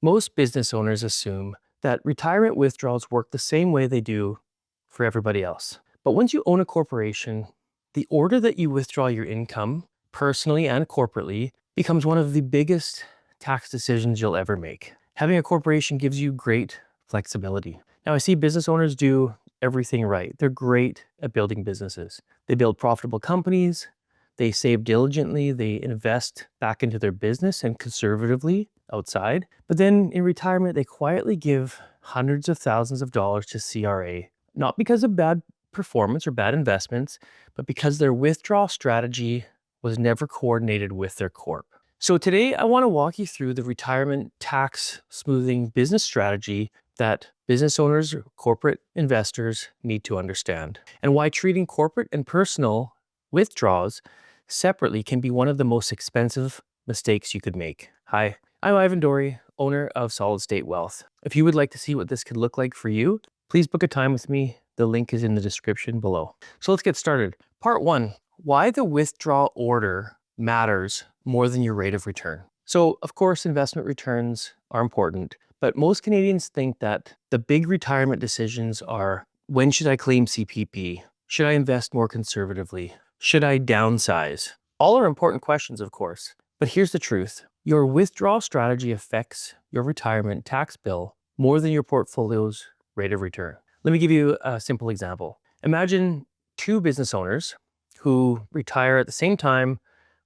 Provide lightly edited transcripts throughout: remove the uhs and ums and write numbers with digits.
Most business owners assume that retirement withdrawals work the same way they do for everybody else. But once you own a corporation, the order that you withdraw your income, personally and corporately, becomes one of the biggest tax decisions you'll ever make. Having a corporation gives you great flexibility. Now, I see business owners do everything right. They're great at building businesses. They build profitable companies, they save diligently, they invest back into their business and conservatively outside. But then in retirement, they quietly give hundreds of thousands of dollars to CRA, not because of bad performance or bad investments, but because their withdrawal strategy was never coordinated with their corp. So today I want to walk you through the retirement tax smoothing business strategy that business owners, corporate investors need to understand, and why treating corporate and personal withdrawals separately can be one of the most expensive mistakes you could make. Hi, I'm Ivan Dory, owner of Solid State Wealth. If you would like to see what this could look like for you, please book a time with me. The link is in the description below. So let's get started. Part 1, why the withdrawal order matters more than your rate of return. So of course, investment returns are important, but most Canadians think that the big retirement decisions are, when should I claim CPP? Should I invest more conservatively? Should I downsize? All are important questions, of course, but here's the truth. Your withdrawal strategy affects your retirement tax bill more than your portfolio's rate of return. Let me give you a simple example. Imagine two business owners who retire at the same time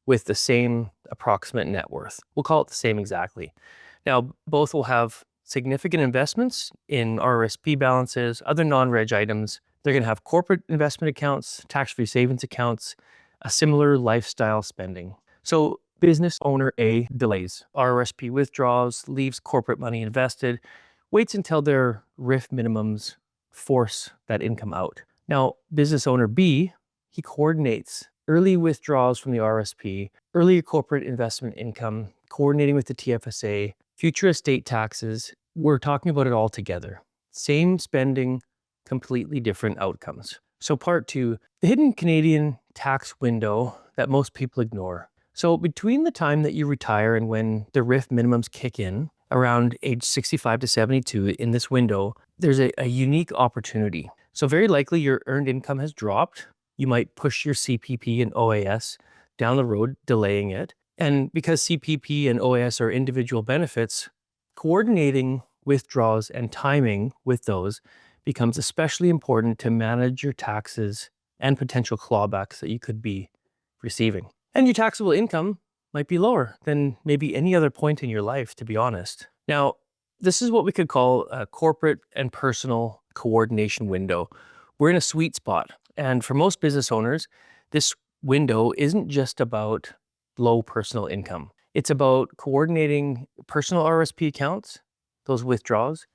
with the same approximate net worth. We'll call it the same exactly. Now, both will have significant investments in RRSP balances, other non-reg items. They're going to have corporate investment accounts, tax-free savings accounts, a similar lifestyle spending. So business owner A delays RRSP withdrawals, leaves corporate money invested, waits until their RRIF minimums force that income out. Now, business owner B, he coordinates early withdrawals from the RRSP, early corporate investment income, coordinating with the TFSA, future estate taxes. We're talking about it all together. Same spending, completely different outcomes. So part 2, the hidden Canadian tax window that most people ignore. So between the time that you retire and when the RRIF minimums kick in, around age 65 to 72, in this window, there's a unique opportunity. So very likely your earned income has dropped. You might push your CPP and OAS down the road, delaying it. And because CPP and OAS are individual benefits, coordinating withdrawals and timing with those becomes especially important to manage your taxes and potential clawbacks that you could be receiving. And your taxable income might be lower than maybe any other point in your life, to be honest. Now, this is what we could call a corporate and personal coordination window. We're in a sweet spot. And for most business owners, this window isn't just about low personal income. It's about coordinating personal RRSP accounts, those withdrawals,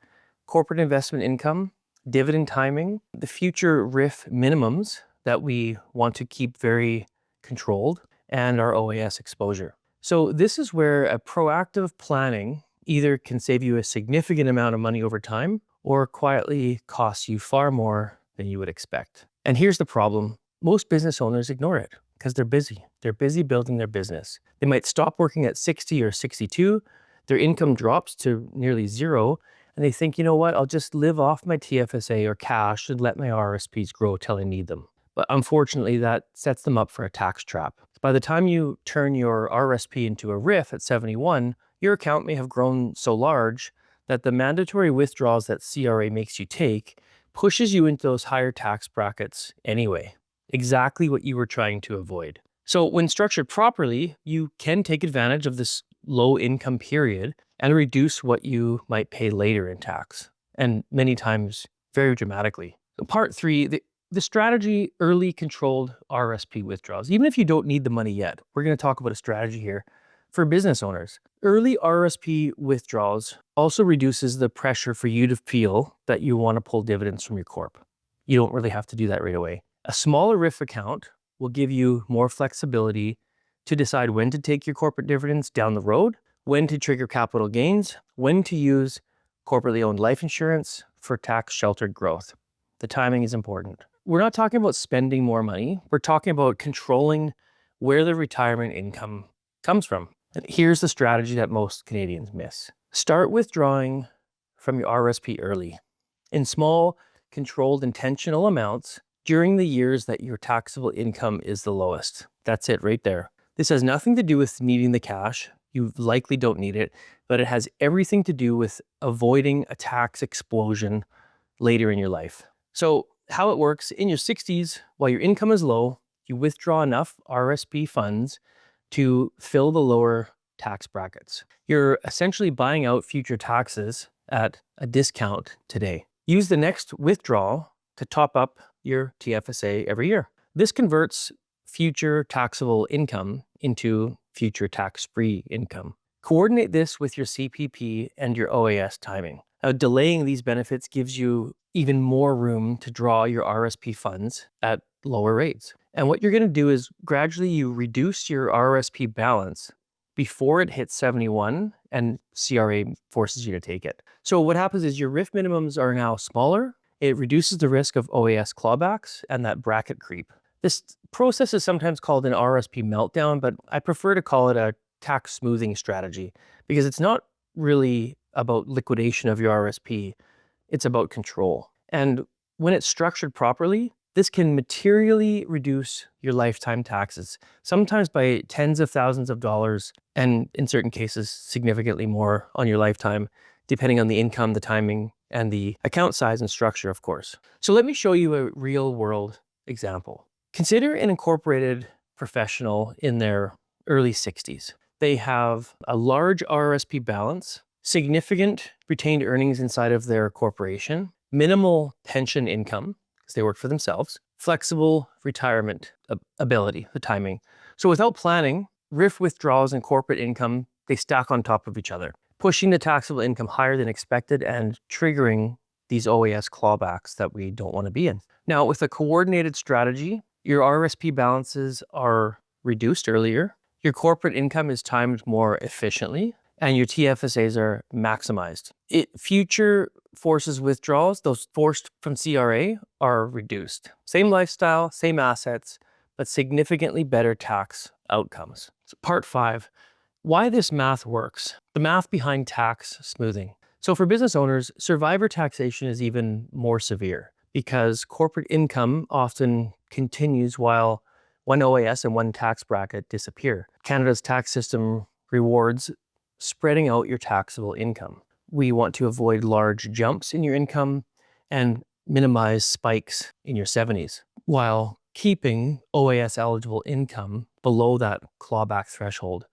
corporate investment income, dividend timing, the future RRIF minimums that we want to keep very controlled, and our OAS exposure. So this is where a proactive planning either can save you a significant amount of money over time or quietly cost you far more than you would expect. And here's the problem. Most business owners ignore it because they're busy. They're busy building their business. They might stop working at 60 or 62. Their income drops to nearly zero. And they think, you know what, I'll just live off my TFSA or cash and let my RRSPs grow till I need them. But unfortunately, that sets them up for a tax trap. By the time you turn your RRSP into a RRIF at 71, your account may have grown so large that the mandatory withdrawals that CRA makes you take pushes you into those higher tax brackets anyway. Exactly what you were trying to avoid. So when structured properly, you can take advantage of this low income period and reduce what you might pay later in tax, and many times very dramatically. So part 3, the strategy, early controlled RRSP withdrawals. Even if you don't need the money yet, we're going to talk about a strategy here for business owners. Early RRSP withdrawals also reduces the pressure for you to feel that you want to pull dividends from your corp. You don't really have to do that right away. A smaller RRIF account will give you more flexibility to decide when to take your corporate dividends down the road, when to trigger capital gains, when to use corporately owned life insurance for tax sheltered growth. The timing is important. We're not talking about spending more money. We're talking about controlling where the retirement income comes from. And here's the strategy that most Canadians miss. Start withdrawing from your RRSP early in small, controlled, intentional amounts during the years that your taxable income is the lowest. That's it right there. This has nothing to do with needing the cash. You likely don't need it, but it has everything to do with avoiding a tax explosion later in your life. So how it works, in your 60s, while your income is low, you withdraw enough RRSP funds to fill the lower tax brackets. You're essentially buying out future taxes at a discount today. Use the next withdrawal to top up your TFSA every year. This converts future taxable income into future tax-free income. Coordinate this with your CPP and your OAS timing. Delaying these benefits gives you even more room to draw your RRSP funds at lower rates. And what you're going to do is gradually you reduce your RRSP balance before it hits 71 and CRA forces you to take it. So what happens is your RRIF minimums are now smaller. It reduces the risk of OAS clawbacks and that bracket creep. This process is sometimes called an RRSP meltdown, but I prefer to call it a tax smoothing strategy because it's not really about liquidation of your RRSP. It's about control. And when it's structured properly, this can materially reduce your lifetime taxes, sometimes by tens of thousands of dollars, and in certain cases, significantly more on your lifetime, depending on the income, the timing, and the account size and structure, of course. So let me show you a real world example. Consider an incorporated professional in their early 60s. They have a large RRSP balance, significant retained earnings inside of their corporation, minimal pension income, because they work for themselves, flexible retirement ability, the timing. So without planning, RRIF withdrawals and corporate income, they stack on top of each other, pushing the taxable income higher than expected and triggering these OAS clawbacks that we don't want to be in. Now, with a coordinated strategy, your RRSP balances are reduced earlier, your corporate income is timed more efficiently, and your TFSAs are maximized. Future forces withdrawals, those forced from CRA, are reduced. Same lifestyle, same assets, but significantly better tax outcomes. So part 5, why this math works. The math behind tax smoothing. So for business owners, survivor taxation is even more severe because corporate income often continues while one OAS and one tax bracket disappear. Canada's tax system rewards spreading out your taxable income. We want to avoid large jumps in your income and minimize spikes in your 70s, while keeping OAS eligible income below that clawback threshold.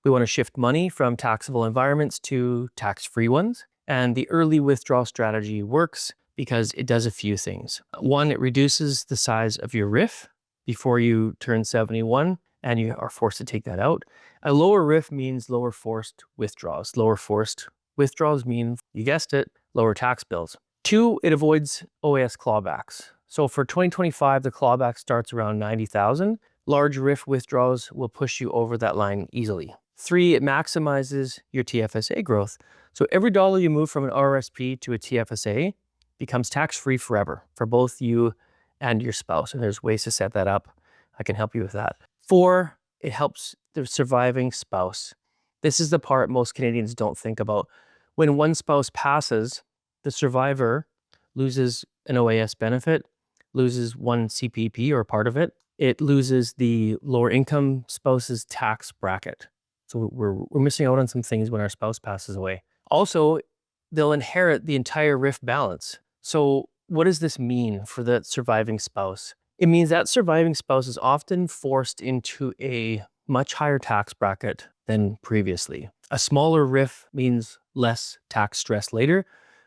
We want to shift money from taxable environments to tax-free ones. And the early withdrawal strategy works because it does a few things. One, it reduces the size of your RRIF before you turn 71 and you are forced to take that out. A lower RRIF means lower forced withdrawals. Lower forced withdrawals mean, you guessed it, lower tax bills. 2, it avoids OAS clawbacks. So for 2025, the clawback starts around 90,000. Large RRIF withdrawals will push you over that line easily. 3, it maximizes your TFSA growth. So every dollar you move from an RRSP to a TFSA becomes tax-free forever for both you and your spouse. And there's ways to set that up. I can help you with that. 4, it helps the surviving spouse. This is the part most Canadians don't think about. When one spouse passes, the survivor loses an OAS benefit, loses one CPP or part of it. It loses the lower income spouse's tax bracket. So we're missing out on some things when our spouse passes away. Also, they'll inherit the entire RRIF balance. So what does this mean for the surviving spouse? It means that surviving spouse is often forced into a much higher tax bracket than previously. A smaller RRIF means less tax stress later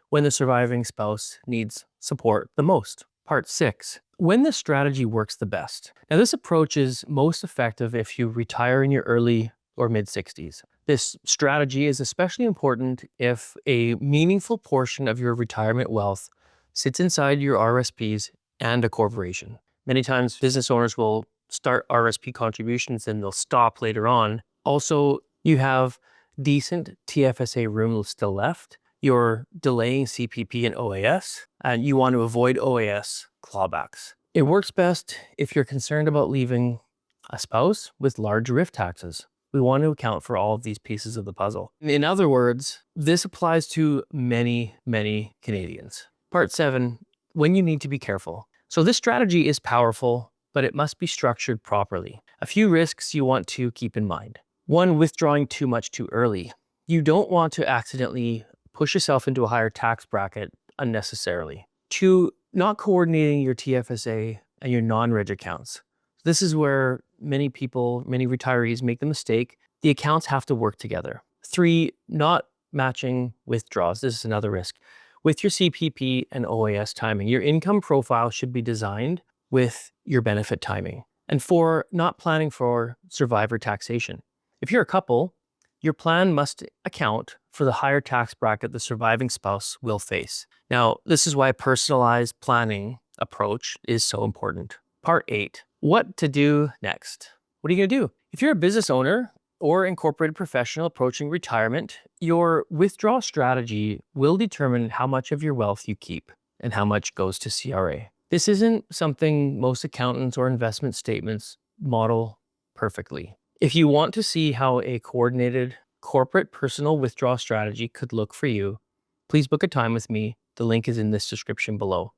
when the surviving spouse needs support the most. Part 6, when the strategy works the best. Now this approach is most effective if you retire in your early or mid-60s. This strategy is especially important if a meaningful portion of your retirement wealth sits inside your RRSPs and a corporation. Many times business owners will start RRSP contributions and they'll stop later on. Also, you have decent TFSA room still left. You're delaying CPP and OAS, and you want to avoid OAS clawbacks. It works best if you're concerned about leaving a spouse with large RRIF taxes. We want to account for all of these pieces of the puzzle. In other words, this applies to many, many Canadians. Part 7, when you need to be careful. So this strategy is powerful, but it must be structured properly. A few risks you want to keep in mind. 1, withdrawing too much too early. You don't want to accidentally push yourself into a higher tax bracket unnecessarily. 2, not coordinating your TFSA and your non-reg accounts. This is where many retirees make the mistake. The accounts have to work together. 3, not matching withdrawals. This is another risk. With your CPP and OAS timing, your income profile should be designed with your benefit timing. And 4, not planning for survivor taxation. If you're a couple, your plan must account for the higher tax bracket the surviving spouse will face. Now, this is why a personalized planning approach is so important. Part 8, what to do next. What are you gonna do? If you're a business owner or incorporated professional approaching retirement, your withdrawal strategy will determine how much of your wealth you keep and how much goes to CRA. This isn't something most accountants or investment statements model perfectly. If you want to see how a coordinated corporate personal withdrawal strategy could look for you, please book a time with me. The link is in this description below.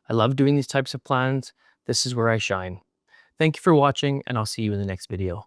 I love doing these types of plans. This is where I shine. Thank you for watching, and I'll see you in the next video.